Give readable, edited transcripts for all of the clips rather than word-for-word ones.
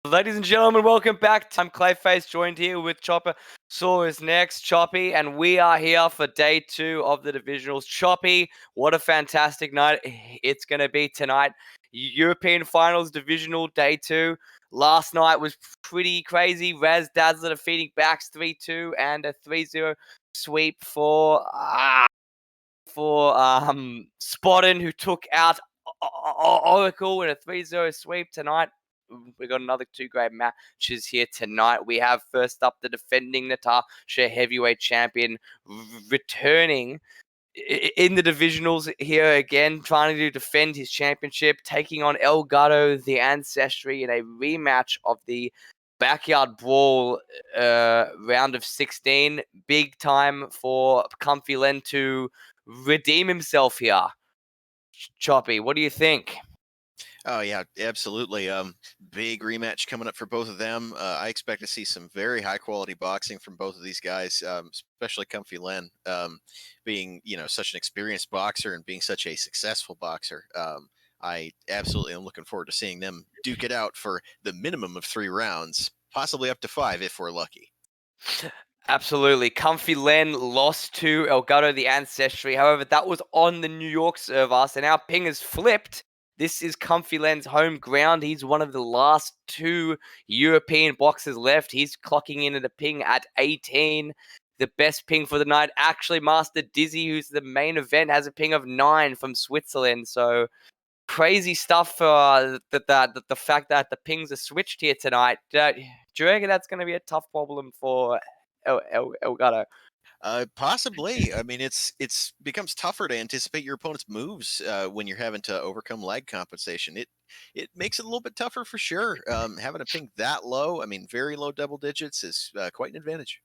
Ladies and gentlemen, welcome back. I'm Clayface, joined here with Chopper. Saw is next, Choppy, and we are here for day 2 of the Divisionals. Choppy, what a fantastic night it's going to be tonight. European Finals Divisional day 2. Last night was pretty crazy. Raz Dazzler defeating Backs 3-2 and a 3-0 sweep for Spottin, who took out Oracle in a 3-0 sweep tonight. We got another 2 great matches here tonight. We have first up the defending Natasha heavyweight champion returning in the divisionals here again, trying to defend his championship, taking on Elgato the Ancestry in a rematch of the Backyard Brawl round of 16. Big time for Comfy Len to redeem himself here. Choppy, what do you think? Oh yeah, absolutely. Big rematch coming up for both of them. I expect to see some very high quality boxing from both of these guys, especially Comfy Len, being such an experienced boxer and being such a successful boxer. I absolutely am looking forward to seeing them duke it out for the minimum of 3 rounds, possibly up to 5 if we're lucky. Absolutely. Comfy Len lost to Elgato the Ancestry. However, that was on the New York server, so now ping has flipped. This is Comfy Len's home ground. He's one of the last 2 European boxers left. He's clocking in at a ping at 18. The best ping for the night, actually, Master Dizzy, who's the main event, has a ping of 9 from Switzerland. So crazy stuff for the fact that the pings are switched here tonight. Do you reckon that's going to be a tough problem for Elgato? Possibly. I mean, it's becomes tougher to anticipate your opponent's moves when you're having to overcome lag compensation. It makes it a little bit tougher for sure. Having a ping that low, I mean, very low double digits is quite an advantage.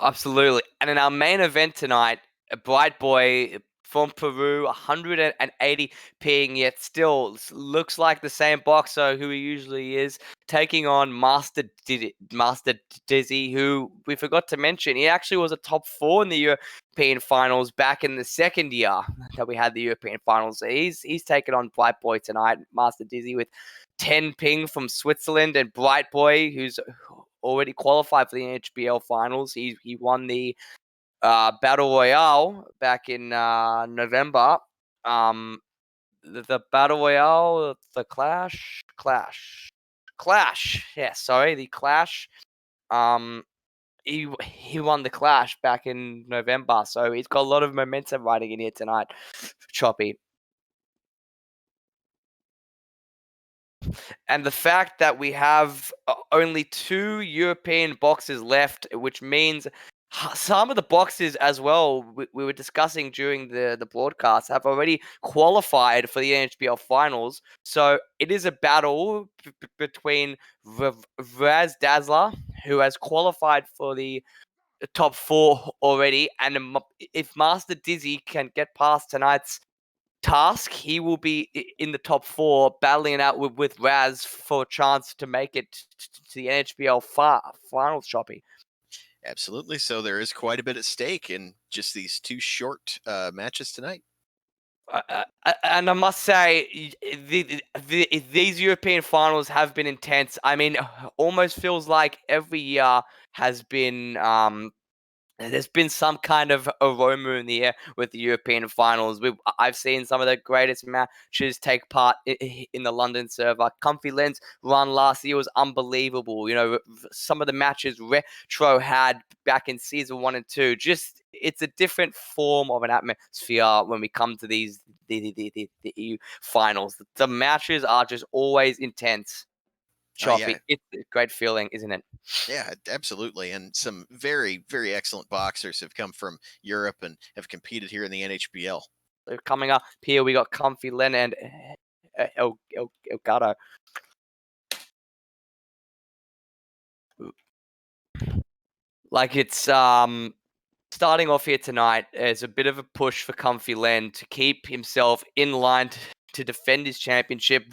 Absolutely. And in our main event tonight, a bright boy from Peru, 180 ping, yet still looks like the same boxer who he usually is, taking on Master Dizzy, who we forgot to mention. He actually was a top 4 in the European finals back in the second year that we had the European finals. So he's taken on Bright Boy tonight, Master Dizzy, with 10 ping from Switzerland, and Bright Boy, who's already qualified for the NHBL finals. He won the Battle Royale back in November. The Battle Royale, the Clash. Yeah, sorry, the Clash. He won the Clash back in November, so he's got a lot of momentum riding in here tonight. Choppy. And the fact that we have only 2 European boxes left, which means some of the boxes as well we were discussing during the broadcast have already qualified for the NHBL finals. So it is a battle between Raz Dazzler, who has qualified for the top 4 already, and if Master Dizzy can get past tonight's task, he will be in the top 4, battling it out with Raz for a chance to make it to the NHBL finals, Choppy. Absolutely. So there is quite a bit at stake in just these 2 short matches tonight. And I must say, these European finals have been intense. I mean, almost feels like every year has been there's been some kind of aroma in the air with the European finals. I've seen some of the greatest matches take part in the London server. Comfy Len's run last year was unbelievable. Some of the matches Retro had back in season 1 and 2. Just, it's a different form of an atmosphere when we come to the EU finals. The matches are just always intense. Choppy. Yeah, It's a great feeling, isn't it? yeah, absolutely. And some very, very excellent boxers have come from Europe and have competed here in the NHBL. Coming up here, we got Comfy Len and Elgato. Like, it's starting off here tonight as a bit of a push for Comfy Len to keep himself in line to defend his championship.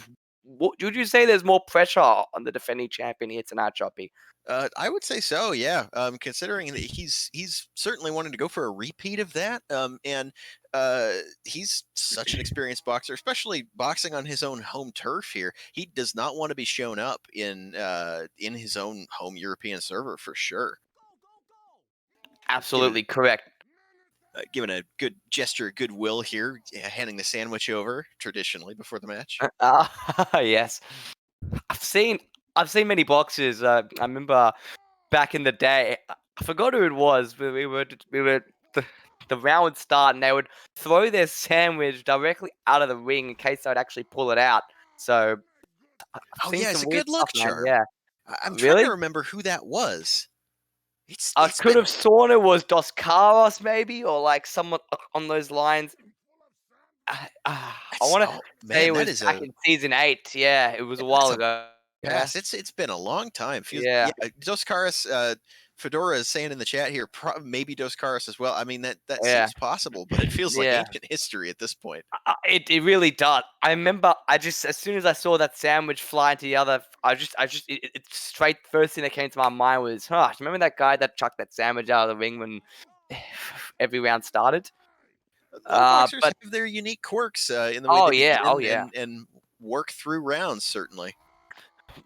Would you say there's more pressure on the defending champion here tonight, Choppy? I would say so, yeah. Considering that he's certainly wanting to go for a repeat of that, and He's such an experienced boxer, especially boxing on his own home turf here. He does not want to be shown up in his own home European server for sure. Giving Absolutely correct. giving a good gesture of goodwill here, handing the sandwich over traditionally before the match. Yes. I've seen I've seen many boxers. I remember back in the day. I forgot who it was, but we were the round would start and they would throw their sandwich directly out of the ring in case they'd actually pull it out. So I've Oh seen yeah, it's some a weird good stuff, luck man. charm. Yeah. I'm trying to Really? remember who that was. I It's could been have sworn it was Dos Caras maybe or like someone on those lines. I it's want to oh say man, it that was is back a in season 8. Yeah, it was a while that's a ago. Yeah. pass. It's been a long time. Feels Yeah. yeah. Dos Caras, Fedora is saying in the chat here, maybe Dos Caras as well. I mean that Yeah. seems possible, but it feels like Yeah. ancient history at this point. It really does. I remember I just as soon as I saw that sandwich fly into the other, it straight first thing that came to my mind was, huh, remember that guy that chucked that sandwich out of the ring when every round started? A lot of boxers But have their unique quirks in the way oh they yeah, oh begin yeah. and work through rounds. Certainly,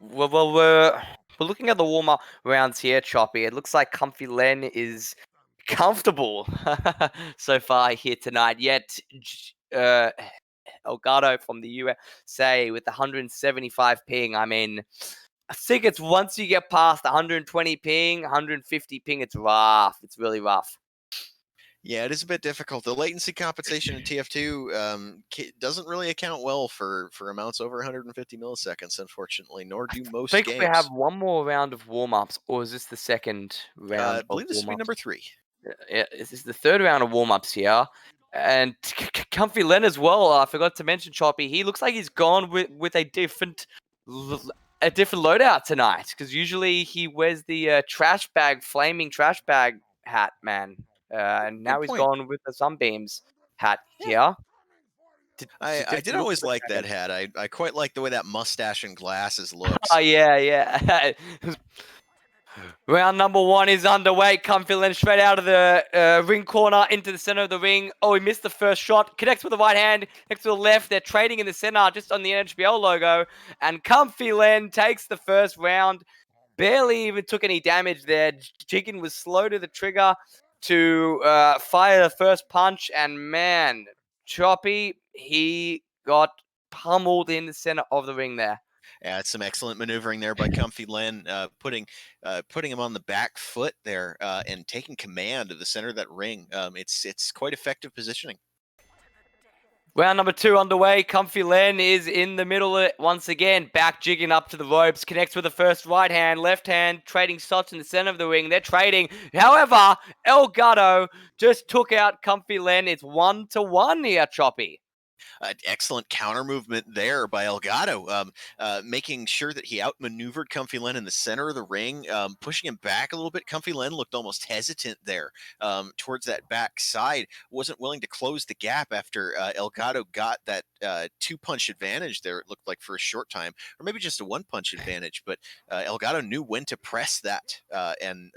Well, we're looking at the warm up rounds here, Choppy. It looks like Comfy Len is comfortable so far here tonight. Yet, Elgato from the USA with 175 ping. I mean, I think it's once you get past 120 ping, 150 ping, it's rough. It's really rough. yeah, it is a bit difficult. The latency compensation in TF2 doesn't really account well for amounts over 150 milliseconds, unfortunately. Nor do I most think we have games. one more round of warm ups, or is this the second I round of believe this warm would be ups? number 3. Yeah, this is the third round of warm ups here. And Comfy Len as well. I forgot to mention Choppy. He looks like he's gone with a different loadout tonight because usually he wears the trash bag, flaming trash bag hat, man. And Good now he's point. gone with the sunbeams hat Yeah, here. It's a I did different look always for a like that second. hat. I quite like the way that mustache and glasses Oh looks. yeah, yeah. Round number 1 is underway. Comfy Len straight out of the ring corner into the center of the ring. Oh, he missed the first shot. Connects with the right hand. Connects with the left. They're trading in the center just on the NHBL logo. And Comfy Len takes the first round. Barely even took any damage there. Jigen was slow to the trigger to fire the first punch. And man, Choppy, he got pummeled in the center of the ring there. Yeah, it's some excellent maneuvering there by Comfy Len, putting him on the back foot there and taking command of the center of that ring. It's quite effective positioning. Round number 2 underway. Comfy Len is in the middle once again. Back jigging up to the ropes. Connects with the first right hand. Left hand trading shots in the center of the ring. They're trading. However, Elgato just took out Comfy Len. It's 1-1 here, Choppy. Excellent counter movement there by Elgato, making sure that he outmaneuvered Comfy Len in the center of the ring, pushing him back a little bit. Comfy Len looked almost hesitant there towards that back side, wasn't willing to close the gap after Elgato got that 2-punch advantage there, it looked like for a short time, or maybe just a 1-punch advantage, but Elgato knew when to press that and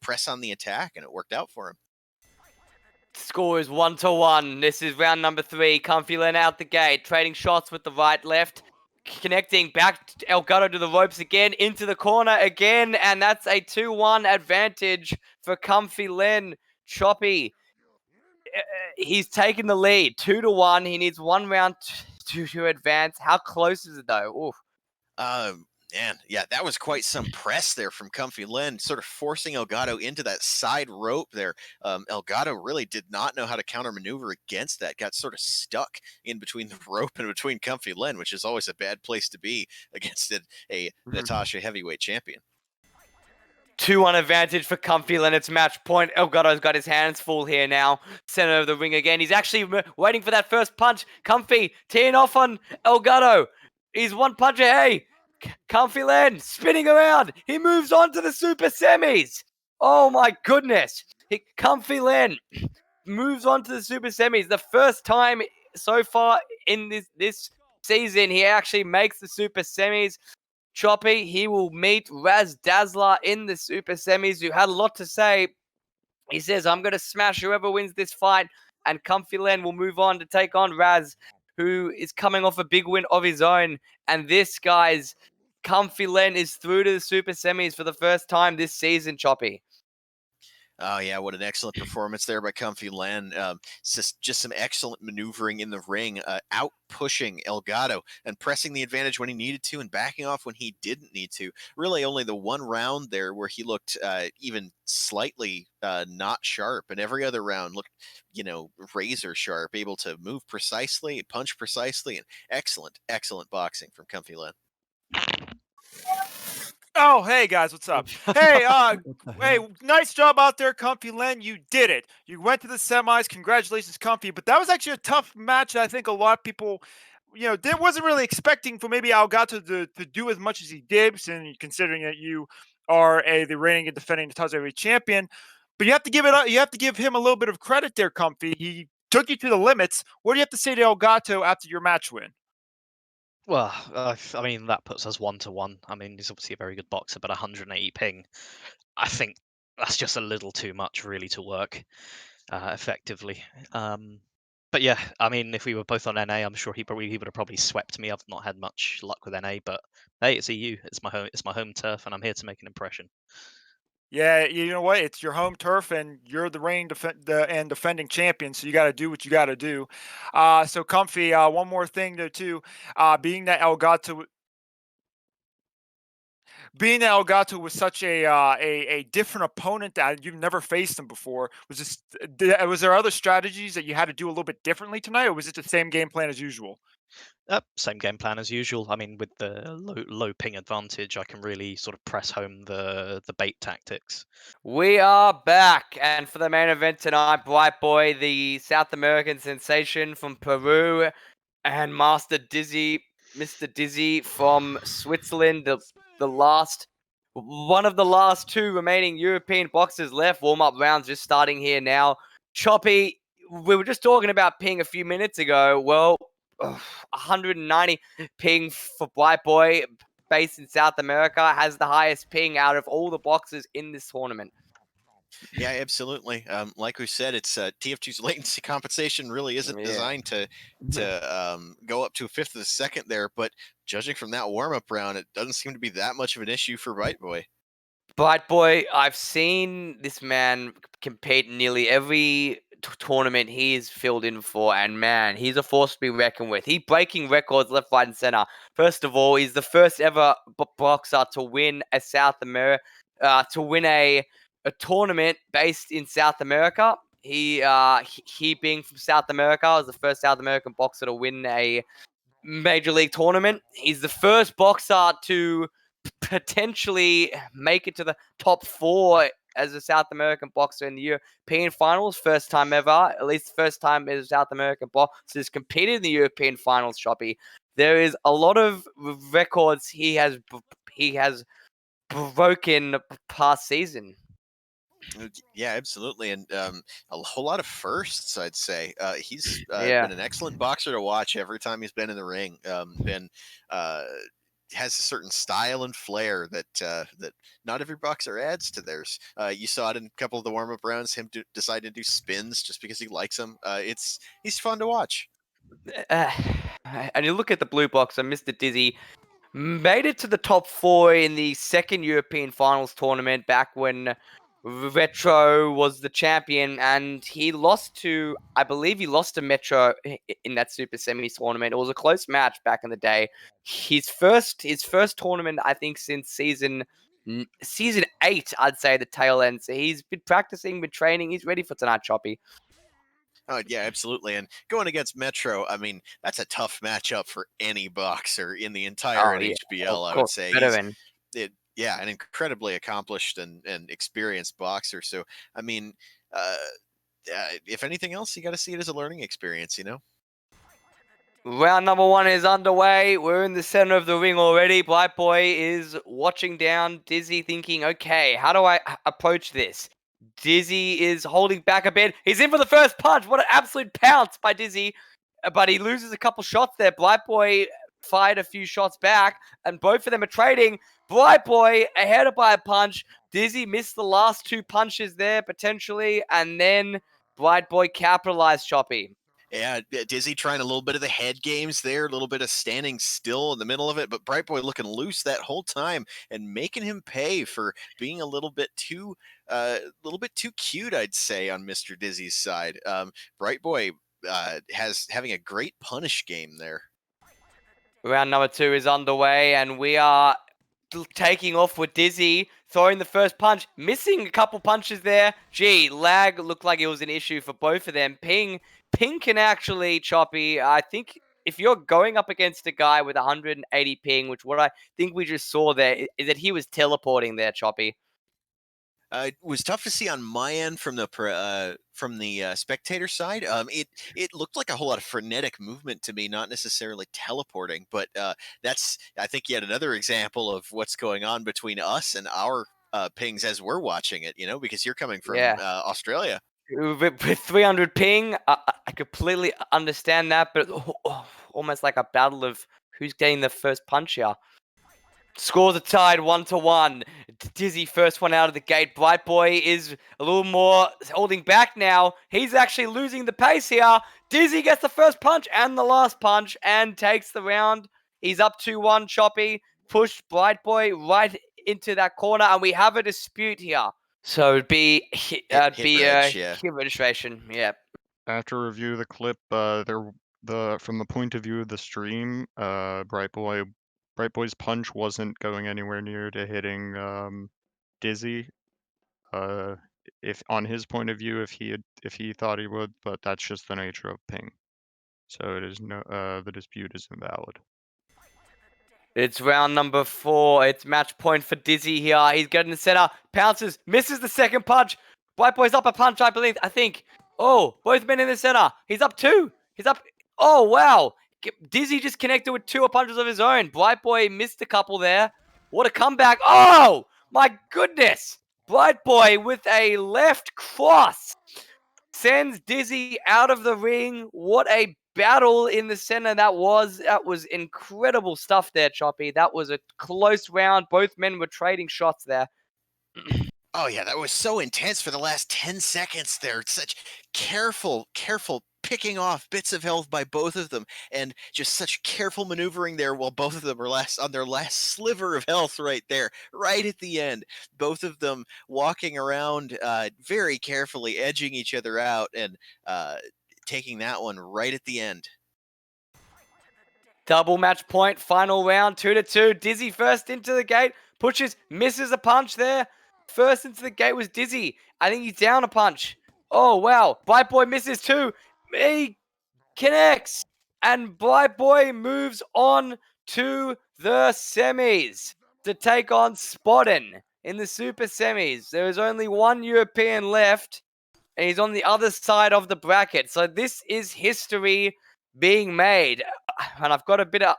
press on the attack, and it worked out for him. Score is 1-1. This is round number 3. Comfy Len out the gate. Trading shots with the right, left. Connecting back Elgato to the ropes again. Into the corner again. And that's a 2-1 advantage for Comfy Len. Choppy. He's taken the lead. 2-1. He needs one round to advance. How close is it though? Oof. Man, yeah, that was quite some press there from Comfy Len, sort of forcing Elgato into that side rope there. Elgato really did not know how to counter maneuver against that, got sort of stuck in between the rope and between Comfy Len, which is always a bad place to be against a Natasha heavyweight champion. 2-1 advantage for Comfy Len. It's match point. Elgato's got his hands full here now. Center of the ring again. He's actually waiting for that first punch. Comfy teeing off on Elgato. He's one puncher. Hey, Comfy Len spinning around. He moves on to the super semis. Oh my goodness. Comfy Len moves on to the super semis. The first time so far in this season he actually makes the super semis. Choppy, he will meet Raz Dazzler in the super semis, who had a lot to say. He says, I'm going to smash whoever wins this fight. and Comfy Len will move on to take on Raz, who is coming off a big win of his own. And this, guys, Comfy Len is through to the super semis for the first time this season, Choppy. Oh yeah, what an excellent performance there by Comfy Len. Just some excellent maneuvering in the ring, out pushing Elgato and pressing the advantage when he needed to and backing off when he didn't need to. Really, only the one round there where he looked even slightly not sharp, and every other round looked, razor sharp, able to move precisely, punch precisely, and excellent boxing from Comfy Len. Oh, hey guys, what's up? Hey, nice job out there, Comfy Len. You did it. You went to the semis. Congratulations, Comfy. But that was actually a tough match. That I think a lot of people, wasn't really expecting for maybe Algato to do as much as he did, and considering that you are the reigning and defending the Taz Heavyweight champion. But you have to give it up. You have to give him a little bit of credit there, Comfy. He took you to the limits. What do you have to say to Elgato after your match win? Well, I mean, that puts us 1-1. I mean, he's obviously a very good boxer, but 180 ping, I think that's just a little too much, really, to work effectively. But yeah, I mean, if we were both on NA, I'm sure he would have probably swept me. I've not had much luck with NA, but hey, it's EU. It's my home turf, and I'm here to make an impression. Yeah, you know what? It's your home turf, and you're the reigning and defending champion. So you got to do what you got to do. So Comfy. One more thing though, too. Being that Elgato was such a different opponent that you've never faced him before, was there other strategies that you had to do a little bit differently tonight, or was it the same game plan as usual? Same game plan as usual. I mean, with the low ping advantage, I can really sort of press home the bait tactics. We are back, and for the main event tonight, Bright Boy, the South American sensation from Peru, and Mr. Dizzy from Switzerland, one of the last two remaining European boxers left. Warm-up rounds just starting here now. Choppy, we were just talking about ping a few minutes ago. Well, 190 ping for Bright Boy, based in South America, has the highest ping out of all the boxers in this tournament. Yeah, absolutely. Like we said, it's TF2's latency compensation really isn't designed to go up to a fifth of a second there, but judging from that warm up round, it doesn't seem to be that much of an issue for Bright Boy. Bright Boy, I've seen this man compete in nearly every tournament he's filled in for, and man, he's a force to be reckoned with. He's breaking records left, right, and center. First of all, he's the first ever boxer to win a a tournament based in South America. He being from South America, was the first South American boxer to win a major league tournament. He's the first boxer to potentially make it to the top four as a South American boxer in the European finals. First time ever, at least first time as a South American boxer has competed in the European finals, Shoppy. There is a lot of records he has broken past season. Yeah, absolutely, and a whole lot of firsts, I'd say. He's Yeah. been an excellent boxer to watch every time he's been in the ring. Has a certain style and flair that not every boxer adds to theirs. You saw it in a couple of the warm up rounds. Him decide to do spins just because he likes them. He's fun to watch. And you look at the blue box and Mr. Dizzy made it to the top four in the second European finals tournament back when Retro was the champion, and I believe he lost to Metro in that Super Semis tournament. It was a close match back in the day. His first tournament, I think, since season 8, I'd say, the tail end. So he's been practicing, been training. He's ready for tonight, Choppy. Oh yeah, absolutely. And going against Metro, I mean, that's a tough matchup for any boxer in the entire Oh yeah, of NHBL. I would course, say veteran. an incredibly accomplished and experienced boxer. So I mean, uh, if anything else, you got to see it as a learning experience. Round number 1 is underway. We're in the center of the ring already. Bright Boy is watching down Dizzy, thinking, okay, how do I approach this? Dizzy is holding back a bit. He's in for the first punch. What an absolute pounce by Dizzy. But he loses a couple shots there. Bright Boy fired a few shots back, and both of them are trading. Bright Boy ahead by a punch. Dizzy missed the last 2 punches there, potentially, and then Bright Boy capitalized, Choppy. Yeah, Dizzy trying a little bit of the head games there, a little bit of standing still in the middle of it, but Bright Boy looking loose that whole time and making him pay for being a little bit too cute, I'd say, on Mr. Dizzy's side. Bright Boy having a great punish game there. Round number 2 is underway, and we are taking off with Dizzy, throwing the first punch, missing a couple punches there. Gee, lag looked like it was an issue for both of them. Ping can actually, Choppy, I think if you're going up against a guy with 180 ping, which what I think we just saw there, is that he was teleporting there, Choppy. It was tough to see on my end from the spectator side. It looked like a whole lot of frenetic movement to me, not necessarily teleporting. But that's, I think, yet another example of what's going on between us and our pings as we're watching it. Because you're coming from Australia. With 300 ping, I completely understand that, but almost like a battle of who's getting the first punch here. Scores are tied 1-1. Dizzy first one out of the gate. Bright Boy is a little more holding back now. He's actually losing the pace here. Dizzy gets the first punch and the last punch and takes the round. He's up 2-1, Choppy. Pushed Bright Boy right into that corner, and we have a dispute here. So it'd be hit registration. Yeah. After review of the clip, from the point of view of the stream, Bright Boy's punch wasn't going anywhere near to hitting Dizzy. If on his point of view, if he thought he would, but that's just the nature of ping. So it is the dispute is invalid. It's round number 4. It's match point for Dizzy here. He's getting the center, pounces, misses the second punch. Bright Boy's up a punch, I think. Oh, both men in the center. He's up 2. He's up. Oh, wow. Dizzy just connected with 2 punches of his own. Bright Boy missed a couple there. What a comeback. Oh, my goodness. Bright Boy with a left cross sends Dizzy out of the ring. What a battle in the center that was. That was incredible stuff there, Choppy. That was a close round. Both men were trading shots there. Oh yeah, that was so intense for the last 10 seconds there. Such careful picking off bits of health by both of them, and just such careful maneuvering there while both of them are on their last sliver of health right there, right at the end. Both of them walking around very carefully, edging each other out, and taking that one right at the end. Double match point, final round, 2-2. Dizzy first into the gate, pushes, misses a punch there. First into the gate was Dizzy. I think he's down a punch. Oh, wow. Bright Boy misses too. He connects. And Bright Boy moves on to the semis to take on Spodden in the super semis. There is only one European left, and he's on the other side of the bracket. So this is history being made. And I've got a bit of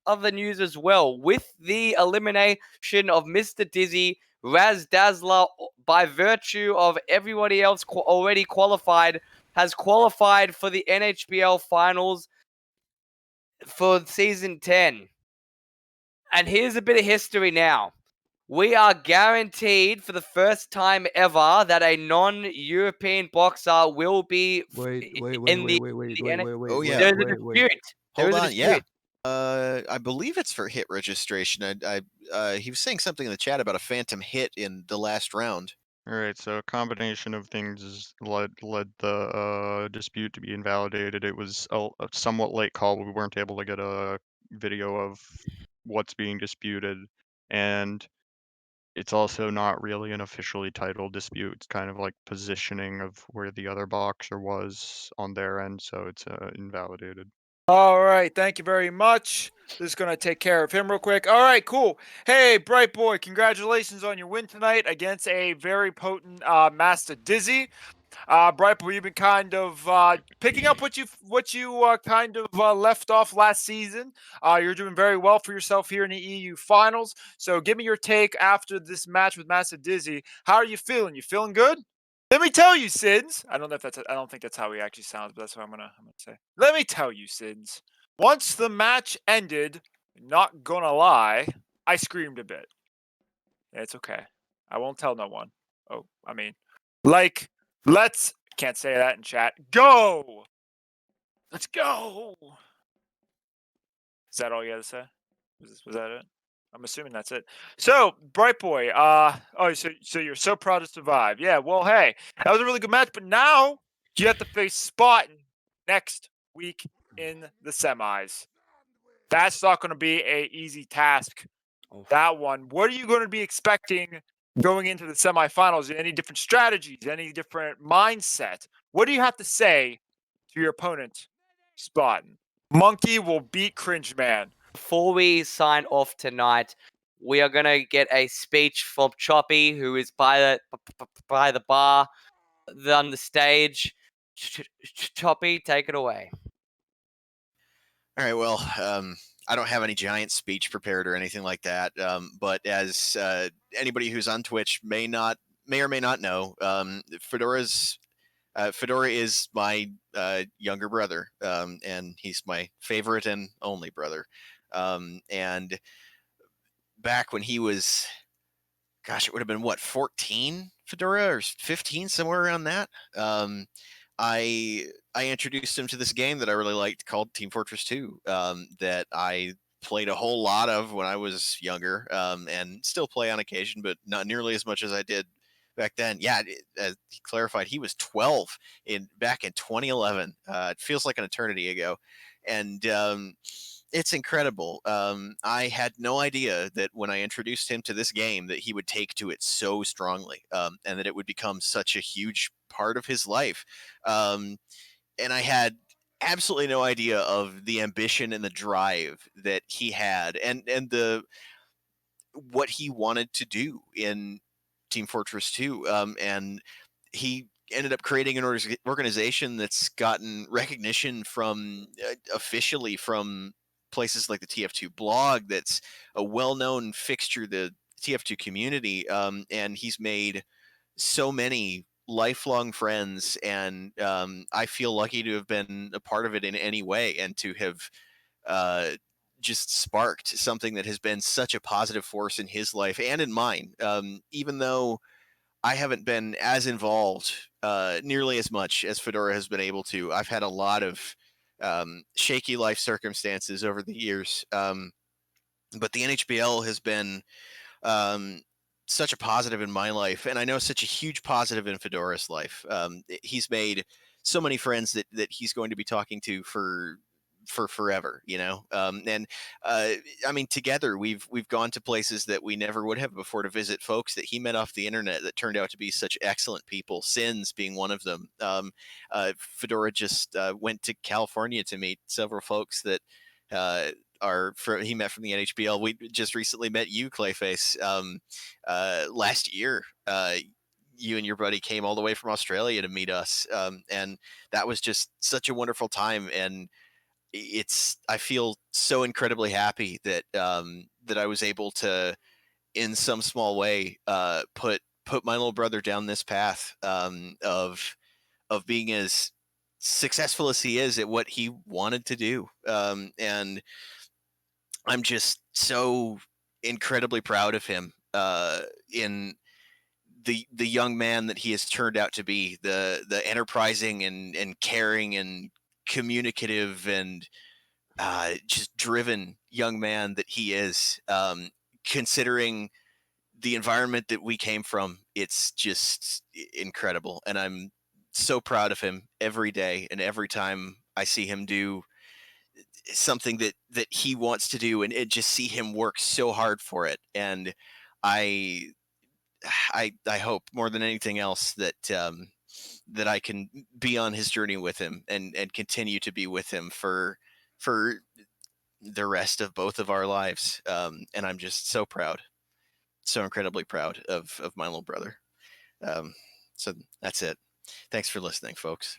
other news as well. With the elimination of Mr. Dizzy, Raz Dazzler, by virtue of everybody else already qualified, has qualified for the NHBL finals for season 10. And here's a bit of history now. We are guaranteed for the first time ever that a non-European boxer will be Wait. Oh yeah, There's a dispute. Hold on, yeah. I believe it's for hit registration. He was saying something in the chat about a phantom hit in the last round. All right, so a combination of things led the dispute to be invalidated. It was a somewhat late call. We weren't able to get a video of what's being disputed, and it's also not really an officially titled dispute. It's kind of like positioning of where the other boxer was on their end, so it's invalidated. All right, thank you very much. This is going to take care of him real quick. All right, cool. Hey, Bright Boy, congratulations on your win tonight against a very potent Master Dizzy. Bright Boy, you've been kind of picking up what you kind of left off last season. You're doing very well for yourself here in the EU finals. So give me your take after this match with Master Dizzy. How are you feeling? You feeling good? Let me tell you, Sids. I don't think that's how he actually sounds, but that's what I'm gonna say. Let me tell you, Sids. Once the match ended, not gonna lie, I screamed a bit. Yeah, it's okay. I won't tell no one. Oh, I mean, like, let's can't say that in chat. Go. Let's go. Is that all you had to say? Was that it? I'm assuming that's it. So, Bright Boy, so you're so proud to survive. Yeah, well, hey, that was a really good match, but now you have to face Spartan next week in the semis. That's not going to be a easy task. That one. What are you going to be expecting going into the semifinals? Any different strategies? Any different mindset? What do you have to say to your opponent, Spartan? Monkey will beat Cringe Man. Before we sign off tonight, we are gonna get a speech from Choppy, who is by the bar on the stage. Choppy, take it away. All right. Well, I don't have any giant speech prepared or anything like that. But as anybody who's on Twitch may or may not know, Fedora is my younger brother, and he's my favorite and only brother. And back when he was, gosh, it would have been what, 14, Fedora, or 15, somewhere around that. I introduced him to this game that I really liked called Team Fortress 2, that I played a whole lot of when I was younger, and still play on occasion, but not nearly as much as I did back then. Yeah, as he clarified, he was 12 back in 2011. It feels like an eternity ago, and it's incredible. I had no idea that when I introduced him to this game that he would take to it so strongly, and that it would become such a huge part of his life. And I had absolutely no idea of the ambition and the drive that he had, and the what he wanted to do in Team Fortress 2. And he ended up creating an organization that's gotten recognition from officially from places like the TF2 blog. That's a well-known fixture, the TF2 community. And he's made so many lifelong friends, and I feel lucky to have been a part of it in any way, and to have uh, just sparked something that has been such a positive force in his life and in mine. Even though I haven't been as involved nearly as much as Fedora has been able to, I've had a lot of shaky life circumstances over the years. But the NHBL has been um, such a positive in my life, and I know such a huge positive in Fedora's life. He's made so many friends that he's going to be talking to for forever, and I mean, together we've gone to places that we never would have before to visit folks that he met off the internet that turned out to be such excellent people, Sins being one of them. Fedora just went to California to meet several folks that he met from the NHBL. We just recently met you, Clayface, last year. You and your buddy came all the way from Australia to meet us, and that was just such a wonderful time. And I feel so incredibly happy that that I was able to, in some small way, put my little brother down this path of being as successful as he is at what he wanted to do. And I'm just so incredibly proud of him in the young man that he has turned out to be, the enterprising and caring and communicative and just driven young man that he is. Considering the environment that we came from, it's just incredible, and I'm so proud of him every day and every time I see him do something that he wants to do, and just see him work so hard for it. And I I hope more than anything else that that I can be on his journey with him, and continue to be with him for the rest of both of our lives. And I'm just so proud, so incredibly proud of my little brother. So that's it. Thanks for listening, folks.